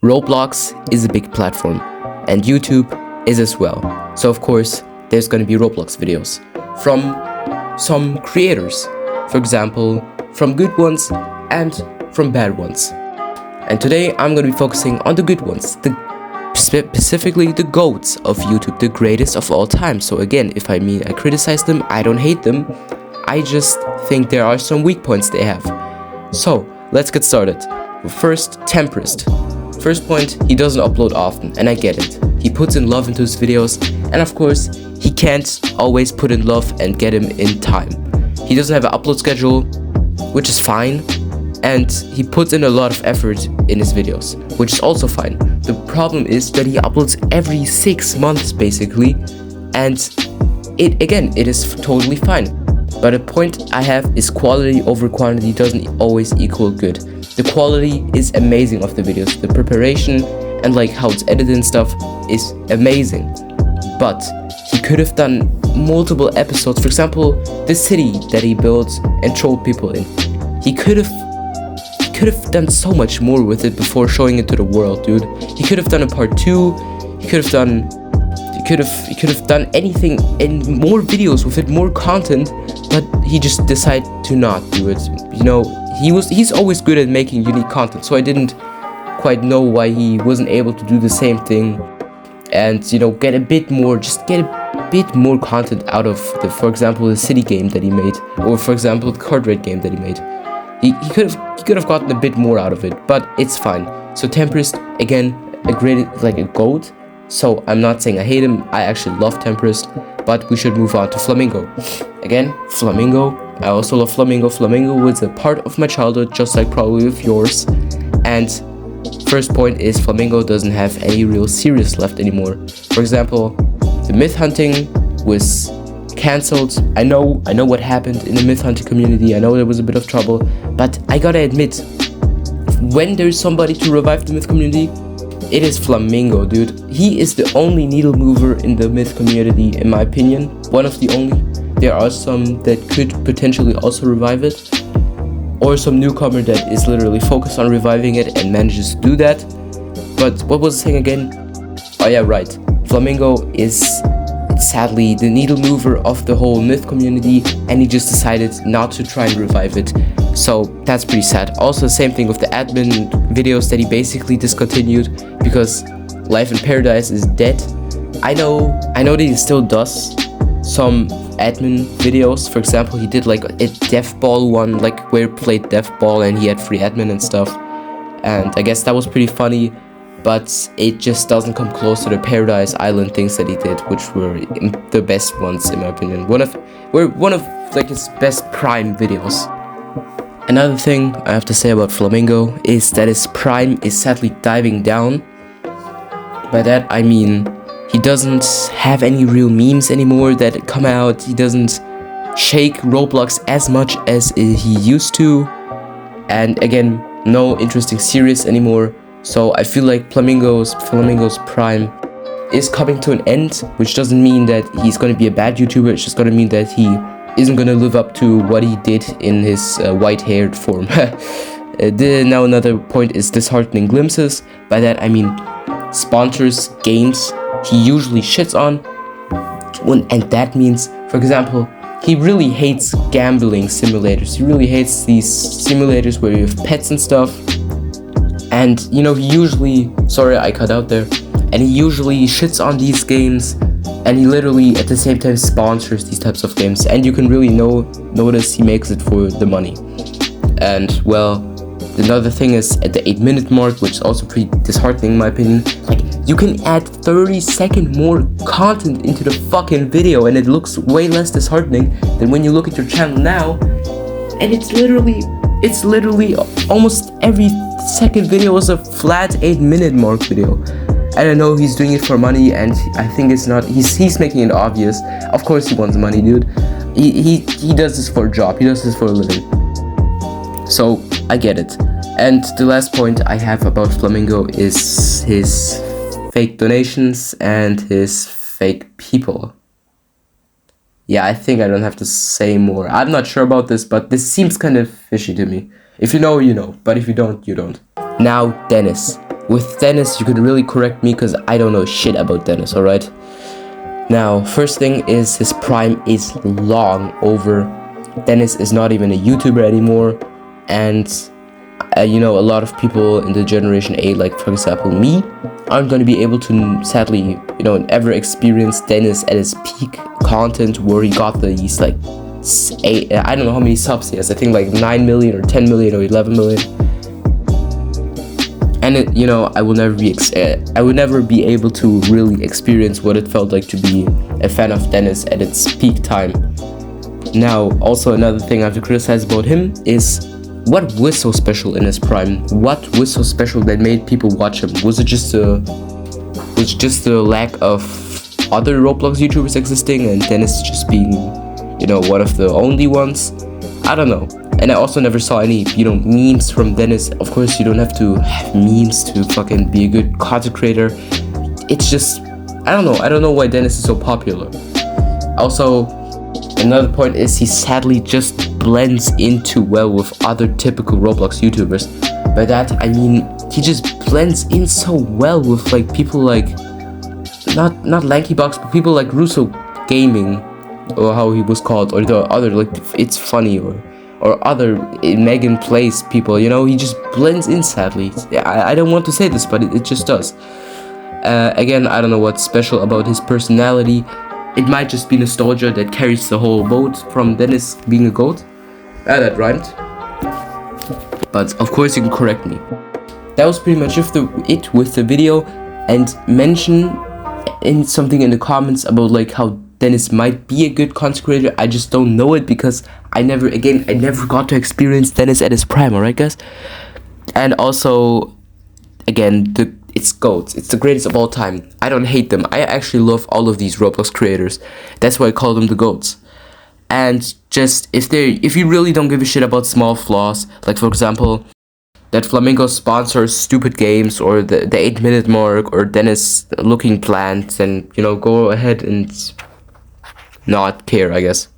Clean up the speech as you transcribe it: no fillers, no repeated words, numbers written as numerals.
Roblox is a big platform, and YouTube is as well. So of course, there's gonna be Roblox videos from some creators. For example, from good ones and from bad ones. And today I'm gonna be focusing on the good ones, specifically the GOATs of YouTube, the greatest of all time. So again, if I criticize them, I don't hate them. I just think there are some weak points they have. So let's get started. First, Tempest. First point, he doesn't upload often, and I get it. He puts in love into his videos, and of course, he can't always put in love and get him in time. He doesn't have an upload schedule, which is fine, and he puts in a lot of effort in his videos, which is also fine. The problem is that he uploads every 6 months basically, and it is totally fine. But the point I have is quality over quantity doesn't always equal good. The quality is amazing of the videos. The preparation and like how it's edited and stuff is amazing. But he could have done multiple episodes. For example, the city that he built and trolled people in. He could have done so much more with it before showing it to the world, dude. He could have done a part 2. He could have done anything and more videos with it, more content, but he just decided to not do it. You know, he's always good at making unique content, so I didn't quite know why he wasn't able to do the same thing and, you know, get a bit more content out of for example, the city game that he made, or for example, the card rate game that he made. He could have gotten a bit more out of it, but it's fine. So Tempest, again, a GOAT. So I'm not saying I hate him, I actually love Tempest, but we should move on to Flamingo. Again, Flamingo, I also love Flamingo. Flamingo was a part of my childhood, just like probably of yours. And first point is Flamingo doesn't have any real series left anymore. For example, the myth hunting was cancelled. I know what happened in the myth hunting community. I know there was a bit of trouble, but I gotta admit, when there's somebody to revive the myth community, it is Flamingo, dude. He is the only needle mover in the myth community, in my opinion. One of the only. There are some that could potentially also revive it, or some newcomer that is literally focused on reviving it and manages to do that. But what was the thing again? Oh yeah, right. Flamingo is sadly the needle mover of the whole myth community, and he just decided not to try and revive it. So that's pretty sad. Also, the same thing with the admin videos that he basically discontinued because Life in Paradise is dead. I know that he still does some admin videos. For example, he did like a deaf ball one, like where he played deaf ball and he had free admin and stuff. And I guess that was pretty funny, but it just doesn't come close to the Paradise Island things that he did, which were the best ones in my opinion. One of like his best prime videos. Another thing I have to say about Flamingo is that his prime is sadly diving down. By that I mean he doesn't have any real memes anymore that come out. He doesn't shake Roblox as much as he used to. And again, no interesting series anymore. So I feel like Flamingo's prime is coming to an end, which doesn't mean that he's going to be a bad YouTuber. It's just going to mean that he isn't going to live up to what he did in his white-haired form. Now another point is disheartening glimpses. By that I mean sponsors games he usually shits on, and that means, for example, he really hates gambling simulators. He really hates these simulators where you have pets and stuff. And you know, he usually, sorry I cut out there, and he usually shits on these games, and he literally at the same time sponsors these types of games, and you can really notice he makes it for the money. And well, another thing is at the 8-minute mark, which is also pretty disheartening in my opinion. Like, you can add 30-second more content into the fucking video and it looks way less disheartening than when you look at your channel now, and it's literally almost every second video is a flat 8-minute mark video. I don't know, he's doing it for money, and I think it's not, he's making it obvious. Of course he wants money, dude. He does this for a job, he does this for a living. So I get it. And the last point I have about Flamingo is his fake donations and his fake people. Yeah, I think I don't have to say more. I'm not sure about this, but this seems kind of fishy to me. If you know, you know. But if you don't, you don't. Now, Dennis. with Dennis, you can really correct me because I don't know shit about Dennis, alright? Now, first thing is his prime is long over. Dennis is not even a YouTuber anymore, and you know, a lot of people in the generation A, like for example me, aren't going to be able to sadly, you know, ever experience Dennis at his peak content where he got these like I don't know how many subs he has. I think like 9 million or 10 million or 11 million. And it, you know, I will never be able to really experience what it felt like to be a fan of Dennis at its peak time. Now, also another thing I have to criticize about him is what was so special in his prime? What was so special that made people watch him? Was it just the lack of other Roblox YouTubers existing and Dennis just being, you know, one of the only ones? I don't know. And I also never saw any, you know, memes from Dennis. Of course, you don't have to have memes to fucking be a good content creator. It's just, I don't know why Dennis is so popular. Also, another point is he sadly just blends in too well with other typical Roblox YouTubers. By that, I mean, he just blends in so well with like people like, not Lankybox, but people like Russo Gaming, or how he was called, or the other, like, It's Funny, or other Megan Plays people, you know, he just blends in sadly. I don't want to say this, but it just does. Again, I don't know what's special about his personality. It might just be nostalgia that carries the whole boat from Dennis being a goat. That rhymed. But of course you can correct me. That was pretty much it with the video, and mention something in the comments about like how Dennis might be a good content creator. I just don't know it because I never got to experience Dennis at his prime, alright guys? And also, again, it's GOATs. It's the greatest of all time. I don't hate them. I actually love all of these Roblox creators. That's why I call them the GOATs. And just, if you really don't give a shit about small flaws, like for example, that Flamingo sponsors stupid games, or the 8-minute mark, or Dennis looking plants, then, you know, go ahead and not care, I guess.